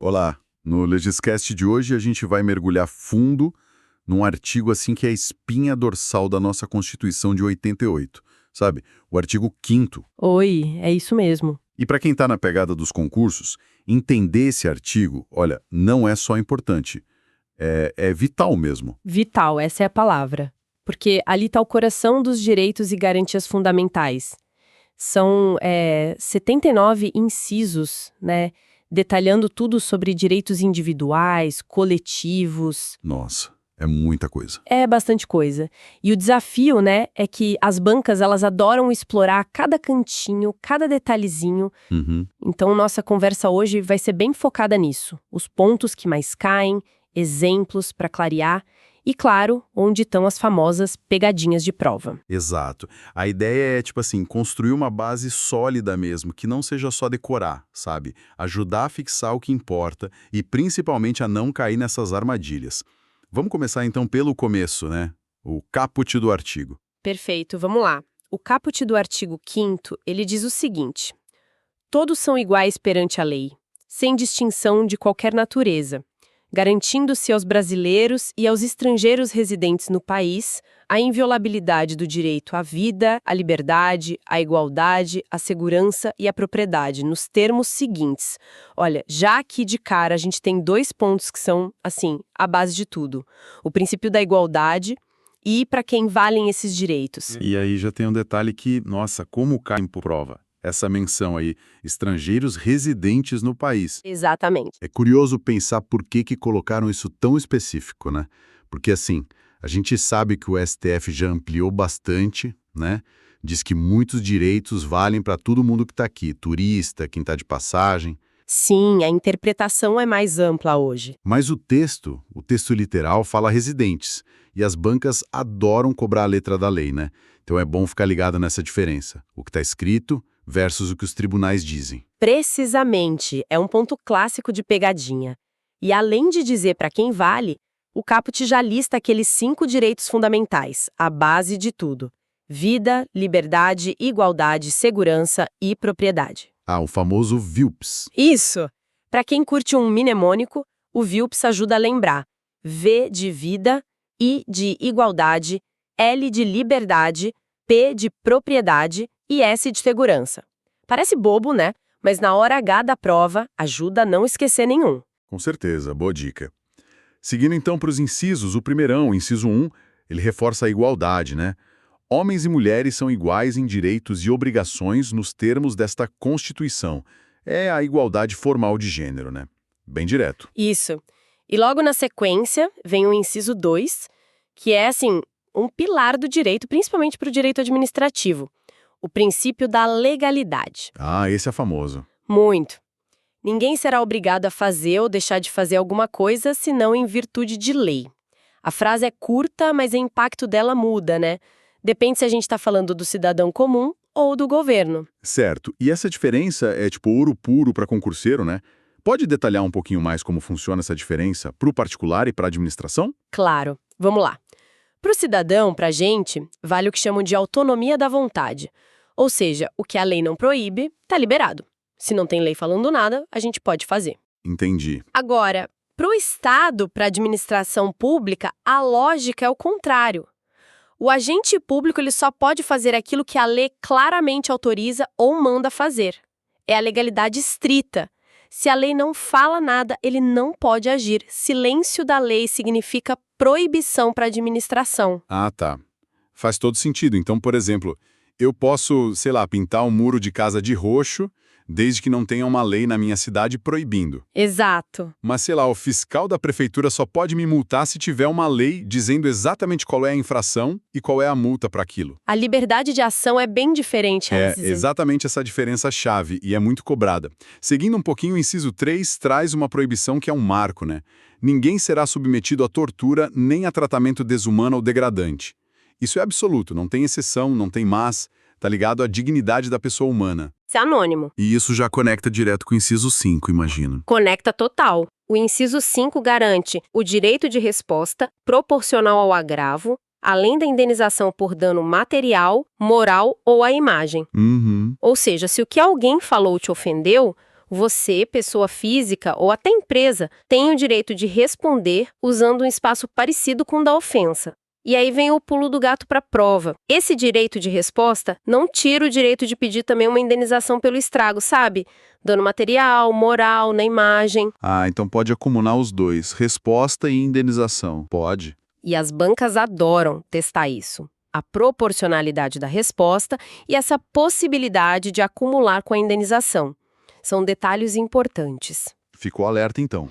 Olá, no Legiscast de hoje a gente vai mergulhar fundo num artigo assim que é a espinha dorsal da nossa Constituição de 88, sabe? O artigo 5º. Oi, é isso mesmo. E para quem está na pegada dos concursos, entender esse artigo, olha, não é só importante, é vital mesmo. Vital, essa é a palavra. Porque ali está o coração dos direitos e garantias fundamentais. São 79 incisos, né? Detalhando tudo sobre direitos individuais, coletivos. Nossa, é muita coisa. É bastante coisa. E o desafio, né, é que as bancas, elas adoram explorar cada cantinho, cada detalhezinho. Uhum. Então, nossa conversa hoje vai ser bem focada nisso. Os pontos que mais caem, exemplos para clarear e, claro, onde estão as famosas pegadinhas de prova. Exato. A ideia é, tipo assim, construir uma base sólida mesmo, que não seja só decorar, sabe? Ajudar a fixar o que importa e principalmente a não cair nessas armadilhas. Vamos começar então pelo começo, né? O caput do artigo. Perfeito, vamos lá. O caput do artigo 5º, ele diz o seguinte: todos são iguais perante a lei, sem distinção de qualquer natureza, garantindo-se aos brasileiros e aos estrangeiros residentes no país a inviolabilidade do direito à vida, à liberdade, à igualdade, à segurança e à propriedade, nos termos seguintes. Olha, já aqui de cara a gente tem dois pontos que são, assim, a base de tudo. O princípio da igualdade e para quem valem esses direitos. E aí já tem um detalhe que, nossa, como cai em prova. Essa menção aí, estrangeiros residentes no país. Exatamente. É curioso pensar por que colocaram isso tão específico, né? Porque assim, a gente sabe que o STF já ampliou bastante, né? Diz que muitos direitos valem para todo mundo que está aqui, turista, quem está de passagem. Sim, a interpretação é mais ampla hoje. Mas o texto literal fala residentes, e as bancas adoram cobrar a letra da lei, né? Então é bom ficar ligado nessa diferença. O que está escrito versus o que os tribunais dizem. Precisamente, é um ponto clássico de pegadinha. E além de dizer para quem vale, o caput já lista aqueles 5 direitos fundamentais, a base de tudo: vida, liberdade, igualdade, segurança e propriedade. Ah, o famoso VILPS. Isso! Para quem curte um mnemônico, o VILPS ajuda a lembrar: V de vida, I de igualdade, L de liberdade, P de propriedade e S de segurança. Parece bobo, né? Mas na hora H da prova, ajuda a não esquecer nenhum. Com certeza, boa dica. Seguindo então para os incisos, o primeirão, o inciso 1, ele reforça a igualdade, né? Homens e mulheres são iguais em direitos e obrigações nos termos desta Constituição. É a igualdade formal de gênero, né? Bem direto. Isso. E logo na sequência, vem o inciso 2, que é, assim, um pilar do direito, principalmente para o direito administrativo. O princípio da legalidade. Ah, esse é famoso. Muito. Ninguém será obrigado a fazer ou deixar de fazer alguma coisa senão em virtude de lei. A frase é curta, mas o impacto dela muda, né? Depende se a gente está falando do cidadão comum ou do governo. Certo. E essa diferença é tipo ouro puro para concurseiro, né? Pode detalhar um pouquinho mais como funciona essa diferença para o particular e para a administração? Claro. Vamos lá. Para o cidadão, para a gente, vale o que chamam de autonomia da vontade. Ou seja, o que a lei não proíbe, está liberado. Se não tem lei falando nada, a gente pode fazer. Entendi. Agora, para o Estado, para a administração pública, a lógica é o contrário. O agente público ele só pode fazer aquilo que a lei claramente autoriza ou manda fazer. É a legalidade estrita. Se a lei não fala nada, ele não pode agir. Silêncio da lei significa proibição para a administração. Ah, tá. Faz todo sentido. Então, por exemplo, eu posso, sei lá, pintar um muro de casa de roxo, desde que não tenha uma lei na minha cidade proibindo. Exato. Mas, sei lá, o fiscal da prefeitura só pode me multar se tiver uma lei dizendo exatamente qual é a infração e qual é a multa para aquilo. A liberdade de ação é bem diferente. É Aziz. exatamente essa diferença-chave e é muito cobrada. Seguindo um pouquinho, o inciso 3 traz uma proibição que é um marco, né? Ninguém será submetido a tortura nem a tratamento desumano ou degradante. Isso é absoluto, não tem exceção, não tem mas, tá ligado à dignidade da pessoa humana. Isso é anônimo. E isso já conecta direto com o inciso 5, imagino. Conecta total. O inciso 5 garante o direito de resposta proporcional ao agravo, além da indenização por dano material, moral ou à imagem. Uhum. Ou seja, se o que alguém falou te ofendeu, Você, pessoa física ou até empresa, tem o direito de responder usando um espaço parecido com o da ofensa. E aí vem o pulo do gato para a prova. Esse direito de resposta não tira o direito de pedir também uma indenização pelo estrago, sabe? Dano material, moral, na imagem. Ah, então pode acumular os dois, resposta e indenização. Pode. E as bancas adoram testar isso. A proporcionalidade da resposta e essa possibilidade de acumular com a indenização. São detalhes importantes. Ficou alerta, então.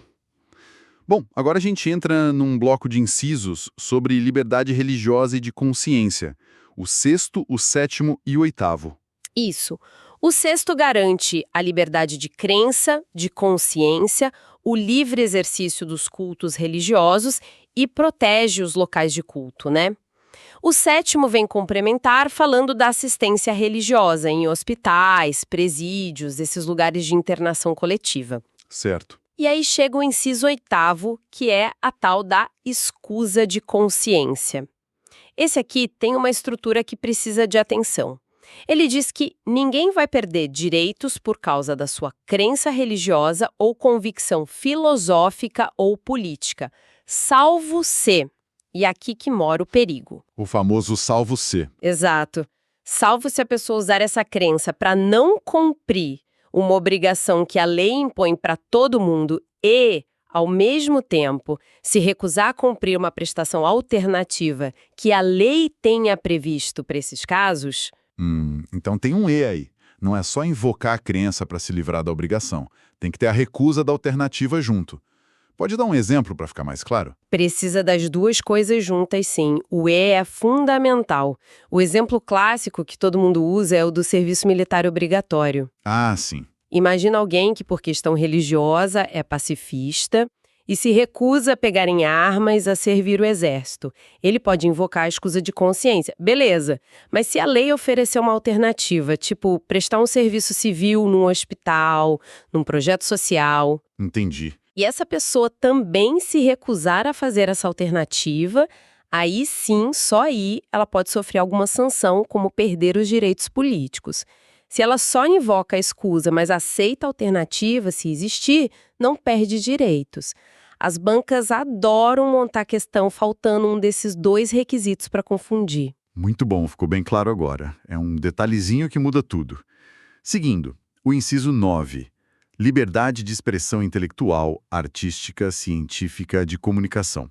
Bom, agora a gente entra num bloco de incisos sobre liberdade religiosa e de consciência. O 6º, o 7º e o 8º. Isso. O 6º garante a liberdade de crença, de consciência, o livre exercício dos cultos religiosos e protege os locais de culto, né? O 7º vem complementar falando da assistência religiosa em hospitais, presídios, esses lugares de internação coletiva. Certo. E aí chega o inciso 8º, que é a tal da escusa de consciência. Esse aqui tem uma estrutura que precisa de atenção. Ele diz que ninguém vai perder direitos por causa da sua crença religiosa ou convicção filosófica ou política, salvo se. E aqui que mora o perigo. O famoso salvo se. Exato. Salvo se a pessoa usar essa crença para não cumprir uma obrigação que a lei impõe para todo mundo e, ao mesmo tempo, se recusar a cumprir uma prestação alternativa que a lei tenha previsto para esses casos. Então tem um E aí. Não é só invocar a crença para se livrar da obrigação. Tem que ter a recusa da alternativa junto. Pode dar um exemplo para ficar mais claro? Precisa das duas coisas juntas, sim. O E é fundamental. O exemplo clássico que todo mundo usa é o do serviço militar obrigatório. Ah, sim. Imagina alguém que, por questão religiosa, é pacifista e se recusa a pegar em armas a servir o exército. Ele pode invocar a escusa de consciência. Beleza, mas se a lei oferecer uma alternativa, tipo prestar um serviço civil num hospital, num projeto social... Entendi. E essa pessoa também se recusar a fazer essa alternativa, aí sim, só aí, ela pode sofrer alguma sanção, como perder os direitos políticos. Se ela só invoca a escusa, mas aceita a alternativa, se existir, não perde direitos. As bancas adoram montar a questão faltando um desses dois requisitos para confundir. Muito bom, ficou bem claro agora. É um detalhezinho que muda tudo. Seguindo, o inciso 9. Liberdade de expressão intelectual, artística, científica, de comunicação.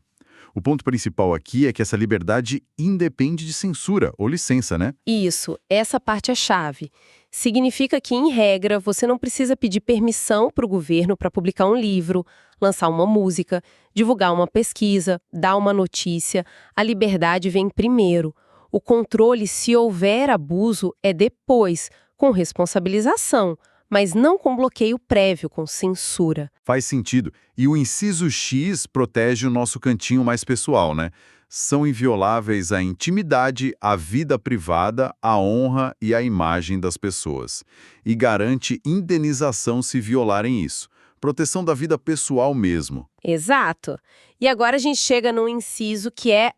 O ponto principal aqui é que essa liberdade independe de censura ou licença, né? Isso, essa parte é chave. Significa que, em regra, você não precisa pedir permissão para o governo para publicar um livro, lançar uma música, divulgar uma pesquisa, dar uma notícia. A liberdade vem primeiro. O controle, se houver abuso, é depois, com responsabilização, mas não com bloqueio prévio, com censura. Faz sentido. E o inciso X protege o nosso cantinho mais pessoal, né? São invioláveis a intimidade, a vida privada, a honra e a imagem das pessoas. E garante indenização se violarem isso. Proteção da vida pessoal mesmo. Exato. E agora a gente chega num inciso que é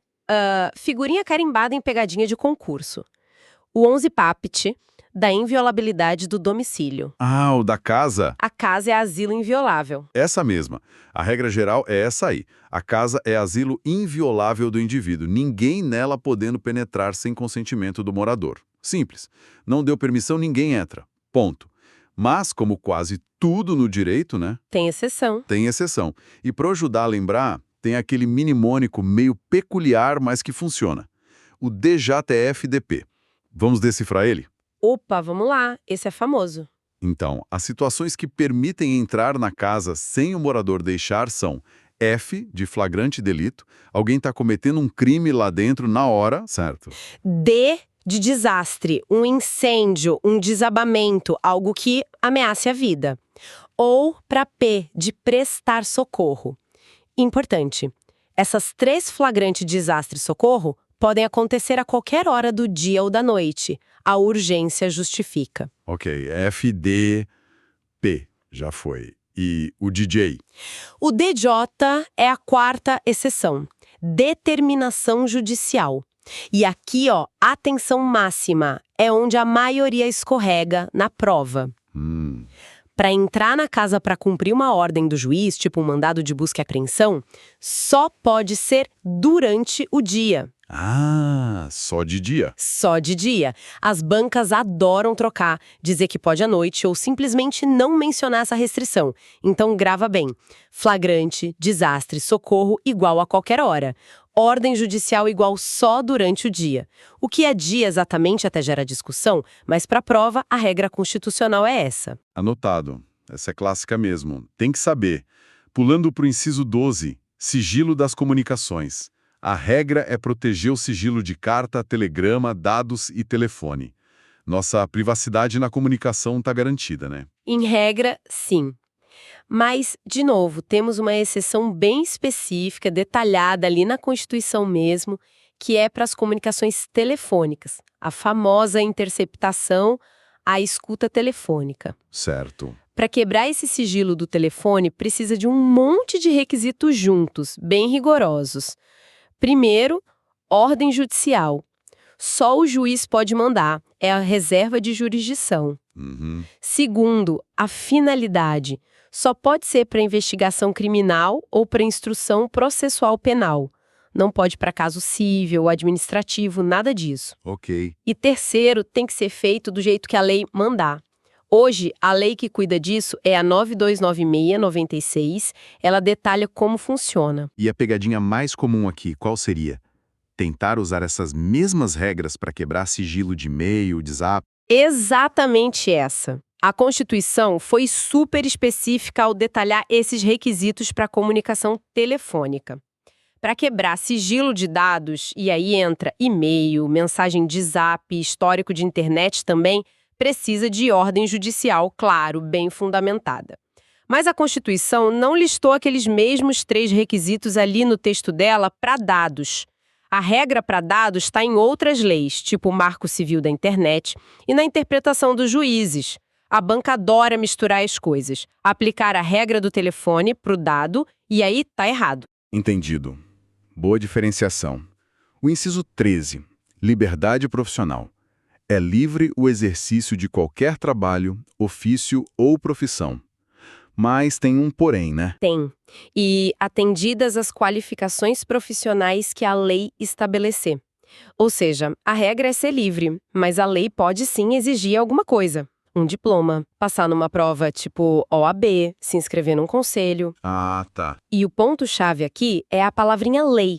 figurinha carimbada em pegadinha de concurso. O 11 Papit, da inviolabilidade do domicílio. Ah, o da casa? A casa é asilo inviolável. Essa mesma. A regra geral é essa aí. A casa é asilo inviolável do indivíduo. Ninguém nela podendo penetrar sem consentimento do morador. Simples. Não deu permissão, ninguém entra. Ponto. Mas, como quase tudo no direito, né? Tem exceção. Tem exceção. E para ajudar a lembrar, tem aquele mnemônico meio peculiar, mas que funciona. O DJTF-DP. Vamos decifrar ele? Opa, vamos lá. Esse é famoso. Então, as situações que permitem entrar na casa sem o morador deixar são F, de flagrante delito, alguém está cometendo um crime lá dentro na hora, certo? D, de desastre, um incêndio, um desabamento, algo que ameace a vida. Ou para P, de prestar socorro. Importante, essas três flagrantes desastre e socorro podem acontecer a qualquer hora do dia ou da noite. A urgência justifica. Ok, F, D, P, já foi. E o DJ? O DJ é a quarta exceção. Determinação judicial. E aqui, atenção máxima, é onde a maioria escorrega na prova. para entrar na casa para cumprir uma ordem do juiz, tipo um mandado de busca e apreensão, só pode ser durante o dia. Ah, só de dia. Só de dia. As bancas adoram trocar, dizer que pode à noite ou simplesmente não mencionar essa restrição. Então grava bem. Flagrante, desastre, socorro igual a qualquer hora. Ordem judicial igual só durante o dia. O que é dia exatamente até gera discussão, mas para a prova a regra constitucional é essa. Anotado. Essa é clássica mesmo. Tem que saber. Pulando para o inciso 12, sigilo das comunicações. A regra é proteger o sigilo de carta, telegrama, dados e telefone. Nossa privacidade na comunicação está garantida, né? Em regra, sim. Mas, de novo, temos uma exceção bem específica, detalhada ali na Constituição mesmo, que é para as comunicações telefônicas, a famosa interceptação, a escuta telefônica. Certo. Para quebrar esse sigilo do telefone, precisa de um monte de requisitos juntos, bem rigorosos. Primeiro, ordem judicial. Só o juiz pode mandar, é a reserva de jurisdição. Uhum. Segundo, a finalidade. Só pode ser para investigação criminal ou para instrução processual penal. Não pode para caso civil, administrativo, nada disso. Ok. E terceiro, tem que ser feito do jeito que a lei mandar. Hoje, a lei que cuida disso é a 9296/96. Ela detalha como funciona. E a pegadinha mais comum aqui, qual seria? Tentar usar essas mesmas regras para quebrar sigilo de e-mail, de zap? Exatamente essa. A Constituição foi super específica ao detalhar esses requisitos para comunicação telefônica. Para quebrar sigilo de dados, e aí entra e-mail, mensagem de zap, histórico de internet também, precisa de ordem judicial, claro, bem fundamentada. Mas a Constituição não listou aqueles mesmos 3 requisitos ali no texto dela para dados. A regra para dados está em outras leis, tipo o Marco Civil da Internet, e na interpretação dos juízes. A banca adora misturar as coisas, aplicar a regra do telefone para o dado, e aí tá errado. Entendido. Boa diferenciação. O inciso 13, liberdade profissional. É livre o exercício de qualquer trabalho, ofício ou profissão. Mas tem um porém, né? Tem. E atendidas as qualificações profissionais que a lei estabelecer. Ou seja, a regra é ser livre, mas a lei pode sim exigir alguma coisa. Um diploma, passar numa prova tipo OAB, se inscrever num conselho. Ah, tá. E o ponto-chave aqui é a palavrinha lei.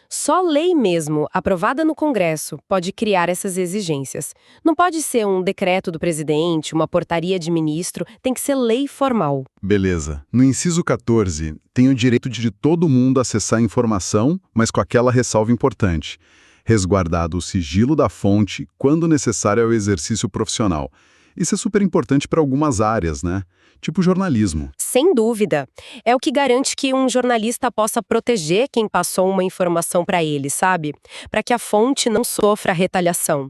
Só lei mesmo, aprovada no Congresso, pode criar essas exigências. Não pode ser um decreto do presidente, uma portaria de ministro, tem que ser lei formal. Beleza. No inciso 14, tem o direito de todo mundo acessar a informação, mas com aquela ressalva importante. Resguardado o sigilo da fonte quando necessário ao exercício profissional. Isso é super importante para algumas áreas, né? Tipo jornalismo. Sem dúvida. É o que garante que um jornalista possa proteger quem passou uma informação para ele, sabe? Para que a fonte não sofra retaliação.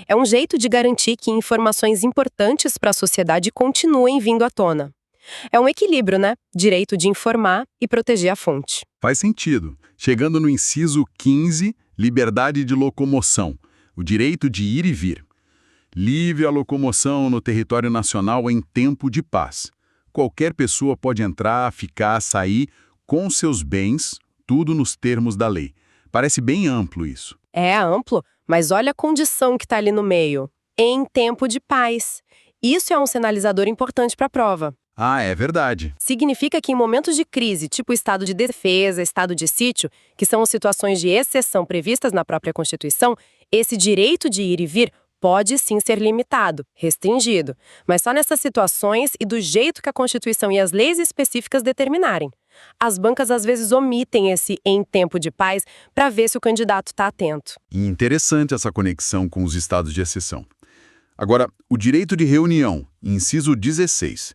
É um jeito de garantir que informações importantes para a sociedade continuem vindo à tona. É um equilíbrio, né? Direito de informar e proteger a fonte. Faz sentido. Chegando no inciso 15, liberdade de locomoção. O direito de ir e vir. Livre a locomoção no território nacional em tempo de paz. Qualquer pessoa pode entrar, ficar, sair com seus bens, tudo nos termos da lei. Parece bem amplo isso. É amplo, mas olha a condição que está ali no meio. Em tempo de paz. Isso é um sinalizador importante para a prova. Ah, é verdade. Significa que em momentos de crise, tipo estado de defesa, estado de sítio, que são situações de exceção previstas na própria Constituição, esse direito de ir e vir pode sim ser limitado, restringido, mas só nessas situações e do jeito que a Constituição e as leis específicas determinarem. As bancas às vezes omitem esse em tempo de paz para ver se o candidato está atento. E interessante essa conexão com os estados de exceção. Agora, o direito de reunião, inciso 16.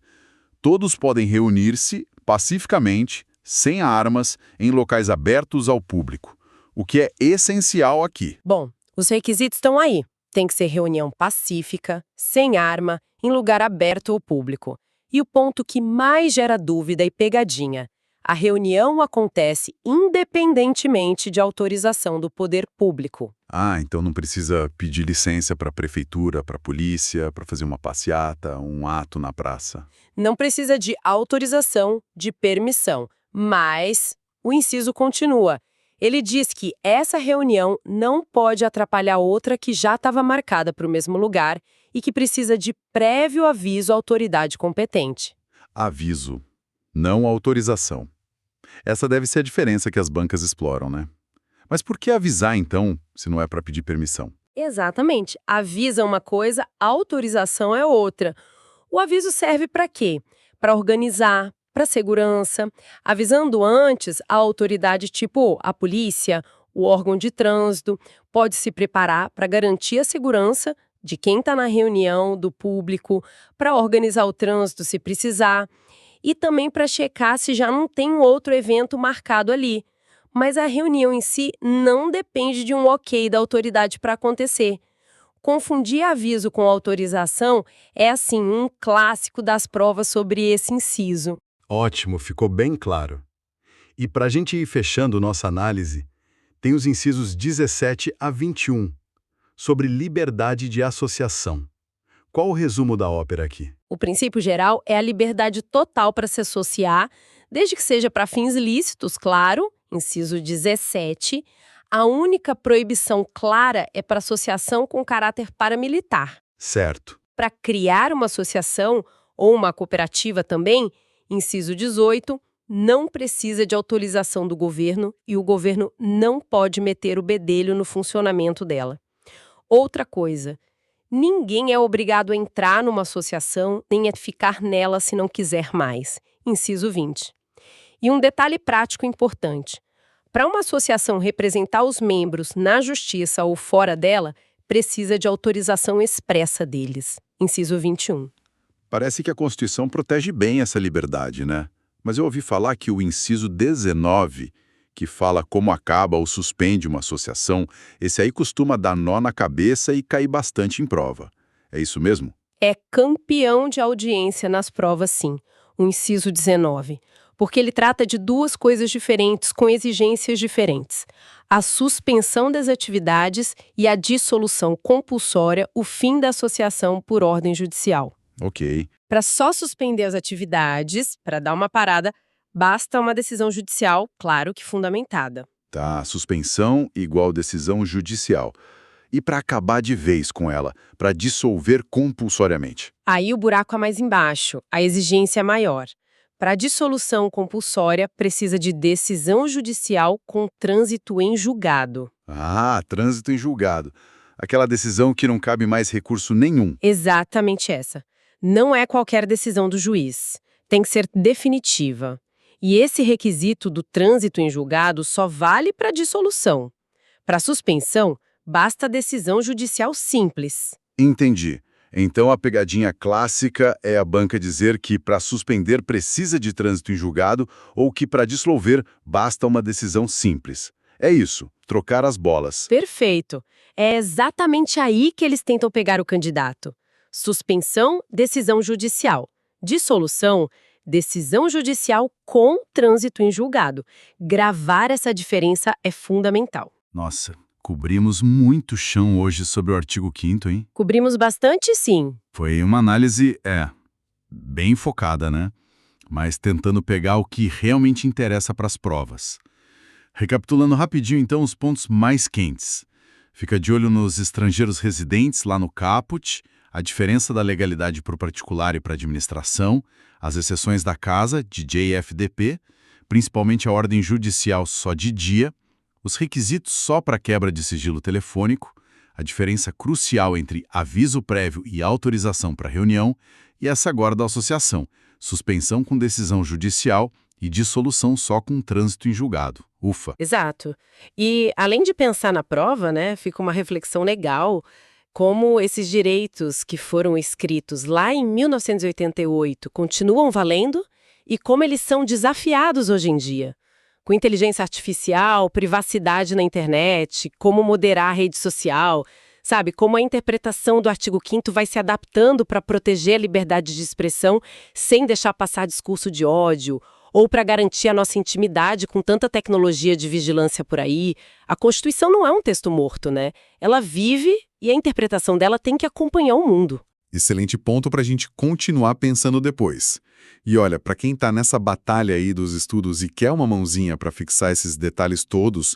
Todos podem reunir-se pacificamente, sem armas, em locais abertos ao público. O que é essencial aqui. Bom, os requisitos estão aí. Tem que ser reunião pacífica, sem arma, em lugar aberto ao público. E o ponto que mais gera dúvida e pegadinha. A reunião acontece independentemente de autorização do poder público. Ah, então não precisa pedir licença para a prefeitura, para a polícia, para fazer uma passeata, um ato na praça. Não precisa de autorização, de permissão, mas o inciso continua. Ele diz que essa reunião não pode atrapalhar outra que já estava marcada para o mesmo lugar e que precisa de prévio aviso à autoridade competente. Aviso, não autorização. Essa deve ser a diferença que as bancas exploram, né? Mas por que avisar, então, se não é para pedir permissão? Exatamente. Avisa uma coisa, autorização é outra. O aviso serve para quê? Para organizar, para segurança. Avisando antes, a autoridade, tipo a polícia, o órgão de trânsito, pode se preparar para garantir a segurança de quem está na reunião, do público, para organizar o trânsito se precisar, e também para checar se já não tem um outro evento marcado ali. Mas a reunião em si não depende de um ok da autoridade para acontecer. Confundir aviso com autorização é, assim, um clássico das provas sobre esse inciso. Ótimo, ficou bem claro. E para a gente ir fechando nossa análise, tem os incisos 17 a 21, sobre liberdade de associação. Qual o resumo da ópera aqui? O princípio geral é a liberdade total para se associar, desde que seja para fins lícitos, claro, inciso 17. A única proibição clara é para associação com caráter paramilitar. Certo. Para criar uma associação, ou uma cooperativa também, inciso 18, não precisa de autorização do governo e o governo não pode meter o bedelho no funcionamento dela. Outra coisa, ninguém é obrigado a entrar numa associação nem a ficar nela se não quiser mais. Inciso 20. E um detalhe prático importante. Para uma associação representar os membros na justiça ou fora dela, precisa de autorização expressa deles. Inciso 21. Parece que a Constituição protege bem essa liberdade, né? Mas eu ouvi falar que o inciso 19, que fala como acaba ou suspende uma associação, esse aí costuma dar nó na cabeça e cair bastante em prova. É isso mesmo? É campeão de audiência nas provas, sim. O inciso 19. Porque ele trata de duas coisas diferentes, com exigências diferentes. A suspensão das atividades e a dissolução compulsória, o fim da associação por ordem judicial. Ok. Para só suspender as atividades, para dar uma parada, basta uma decisão judicial, claro que fundamentada. Tá, suspensão igual decisão judicial. E para acabar de vez com ela, para dissolver compulsoriamente? Aí o buraco é mais embaixo, a exigência é maior. Para dissolução compulsória, precisa de decisão judicial com trânsito em julgado. Ah, trânsito em julgado. Aquela decisão que não cabe mais recurso nenhum. Exatamente essa. Não é qualquer decisão do juiz. Tem que ser definitiva. E esse requisito do trânsito em julgado só vale para dissolução. Para suspensão, basta decisão judicial simples. Entendi. Então a pegadinha clássica é a banca dizer que para suspender precisa de trânsito em julgado ou que para dissolver basta uma decisão simples. É isso, trocar as bolas. Perfeito. É exatamente aí que eles tentam pegar o candidato. Suspensão, decisão judicial. Dissolução, decisão judicial com trânsito em julgado. Gravar essa diferença é fundamental. Nossa, cobrimos muito chão hoje sobre o artigo 5º, hein? Cobrimos bastante, sim. Foi uma análise, bem focada, né? Mas tentando pegar o que realmente interessa para as provas. Recapitulando rapidinho, então, os pontos mais quentes. Fica de olho nos estrangeiros residentes lá no caput, a diferença da legalidade para o particular e para a administração, as exceções da casa, DJ e FDP, principalmente a ordem judicial só de dia, os requisitos só para quebra de sigilo telefônico, a diferença crucial entre aviso prévio e autorização para reunião, e essa agora da associação, suspensão com decisão judicial e dissolução só com trânsito em julgado. Ufa! Exato. E, além de pensar na prova, né, fica uma reflexão legal como esses direitos que foram escritos lá em 1988 continuam valendo e como eles são desafiados hoje em dia. Com inteligência artificial, privacidade na internet, como moderar a rede social, sabe? Como a interpretação do artigo 5º vai se adaptando para proteger a liberdade de expressão sem deixar passar discurso de ódio Ou para garantir a nossa intimidade com tanta tecnologia de vigilância por aí. A Constituição não é um texto morto, né? Ela vive e a interpretação dela tem que acompanhar o mundo. Excelente ponto para a gente continuar pensando depois. E olha, para quem está nessa batalha aí dos estudos e quer uma mãozinha para fixar esses detalhes todos,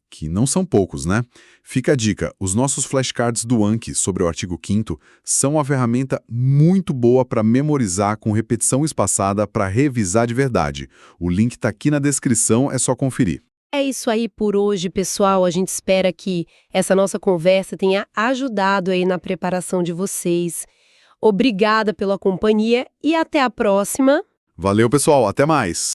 que não são poucos, né? Fica a dica, os nossos flashcards do Anki sobre o artigo 5º são uma ferramenta muito boa para memorizar com repetição espaçada para revisar de verdade. O link está aqui na descrição, é só conferir. É isso aí por hoje, pessoal. A gente espera que essa nossa conversa tenha ajudado aí na preparação de vocês. Obrigada pela companhia e até a próxima. Valeu, pessoal, até mais!